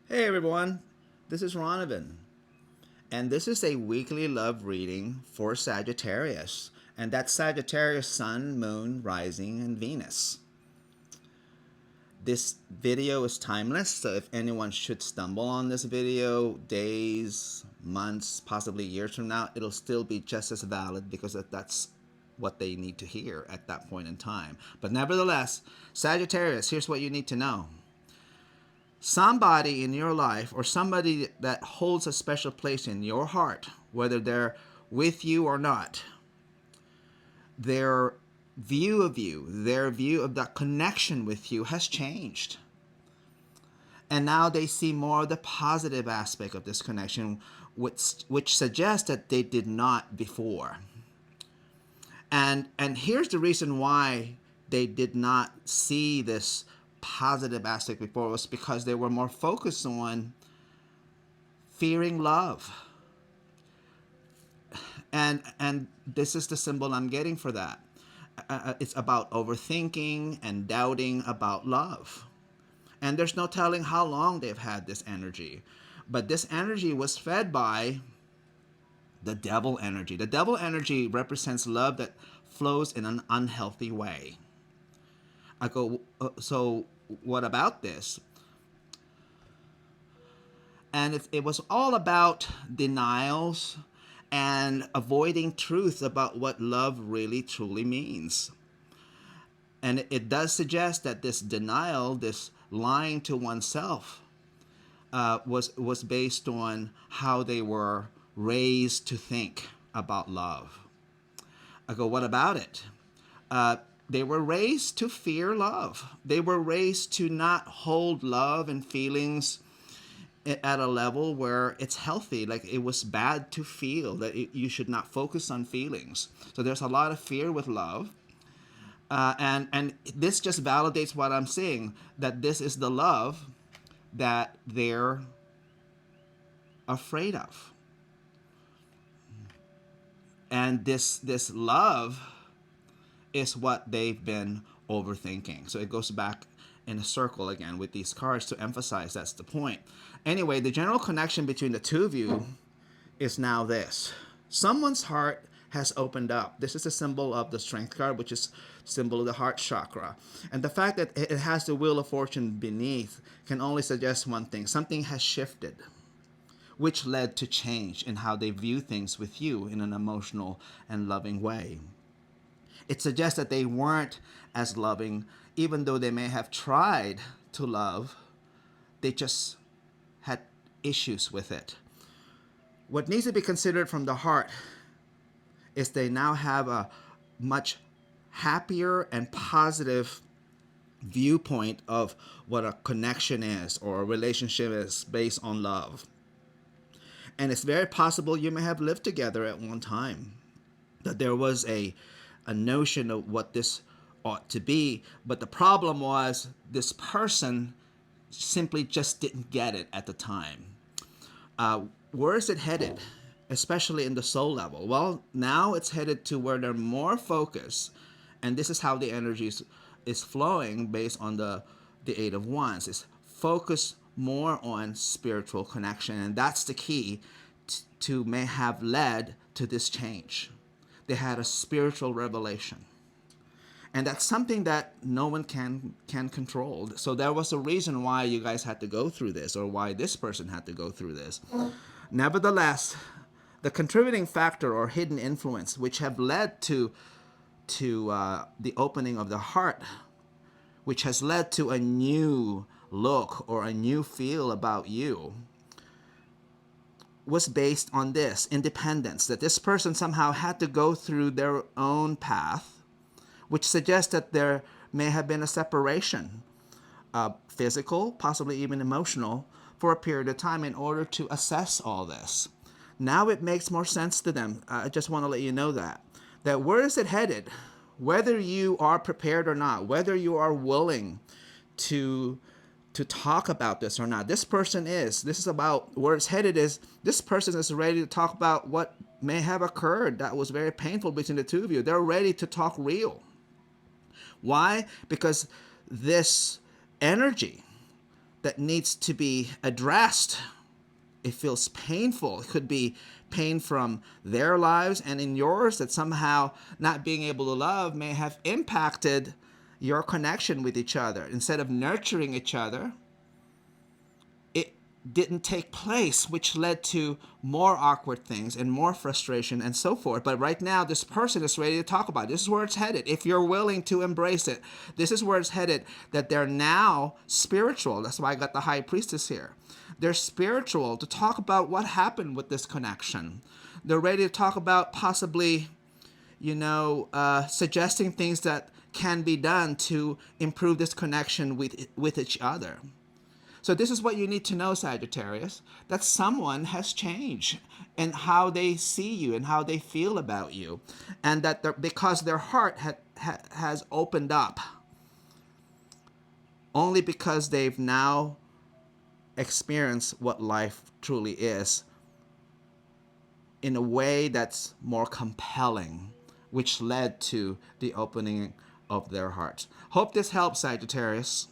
Hey everyone, this is Ronevan, and this is a weekly love reading for Sagittarius, and that's Sagittarius Sun, Moon, Rising, and Venus. This video is timeless, so if anyone should stumble on this video days, months, possibly years from now, it'll still be just as valid because that's what they need to hear at that point in time. But nevertheless, Sagittarius, here's what you need to know. Somebody in your life or somebody that holds a special place in your heart, whether they're with you or not, their view of you, their view of that connection with you has changed. And now they see more of the positive aspect of this connection, which suggests that they did not before. And here's the reason why they did not see this positive aspect before was because they were more focused on fearing love. And this is the symbol I'm getting for that. It's about overthinking and doubting about love. And there's no telling how long they've had this energy. But this energy was fed by the devil energy. The devil energy represents love that flows in an unhealthy way. I go, so what about this? And it was all about denials and avoiding truth about what love really truly means. And it does suggest that this denial, this lying to oneself, was based on how they were raised to think about love. I go, what about it? They were raised to fear love. They were raised to not hold love and feelings at a level where it's healthy. Like it was bad to feel, that you should not focus on feelings. So there's a lot of fear with love. And this just validates what I'm saying, that this is the love that they're afraid of. And this love is what they've been overthinking. So it goes back in a circle again with these cards to emphasize that's the point. Anyway, the general connection between the two of you is now this. Someone's heart has opened up. This is a symbol of the strength card, which is symbol of the heart chakra. And the fact that it has the wheel of fortune beneath can only suggest one thing. Something has shifted, which led to change in how they view things with you in an emotional and loving way. It suggests that they weren't as loving, even though they may have tried to love. They just had issues with it. What needs to be considered from the heart is they now have a much happier and positive viewpoint of what a connection is or a relationship is based on love. And it's very possible you may have lived together at one time, that there was a notion of what this ought to be, but the problem was this person simply just didn't get it at the time. Where is it headed, especially in the soul level? Well, now it's headed to where they're more focused, and this is how the energy is flowing based on the Eight of Wands. It's focus more on spiritual connection, and that's the key to may have led to this change. They had a spiritual revelation. And that's something that no one can control. So there was a reason why you guys had to go through this, or why this person had to go through this. Nevertheless, the contributing factor or hidden influence which have led to the opening of the heart, which has led to a new look or a new feel about you, was based on this independence, that this person somehow had to go through their own path, which suggests that there may have been a separation, physical, possibly even emotional, for a period of time in order to assess all this. Now it makes more sense to them. I just want to let you know that where is it headed? Whether you are prepared or not, whether you are willing to talk about this or not, this is about where it's headed. Is this person is ready to talk about what may have occurred that was very painful between the two of you. They're ready to talk real. Why? Because this energy that needs to be addressed. It feels painful. It could be pain from their lives and in yours, that somehow not being able to love may have impacted your connection with each other. Instead of nurturing each other, it didn't take place, which led to more awkward things and more frustration and so forth. But right now, this person is ready to talk about it. This is where it's headed. If you're willing to embrace it, this is where it's headed, that they're now spiritual. That's why I got the high priestess here. They're spiritual to talk about what happened with this connection. They're ready to talk about possibly, suggesting things that can be done to improve this connection with each other. So this is what you need to know, Sagittarius, that someone has changed in how they see you and how they feel about you, and that because their heart has opened up, only because they've now experienced what life truly is in a way that's more compelling, which led to the opening of their hearts. Hope this helps, Sagittarius.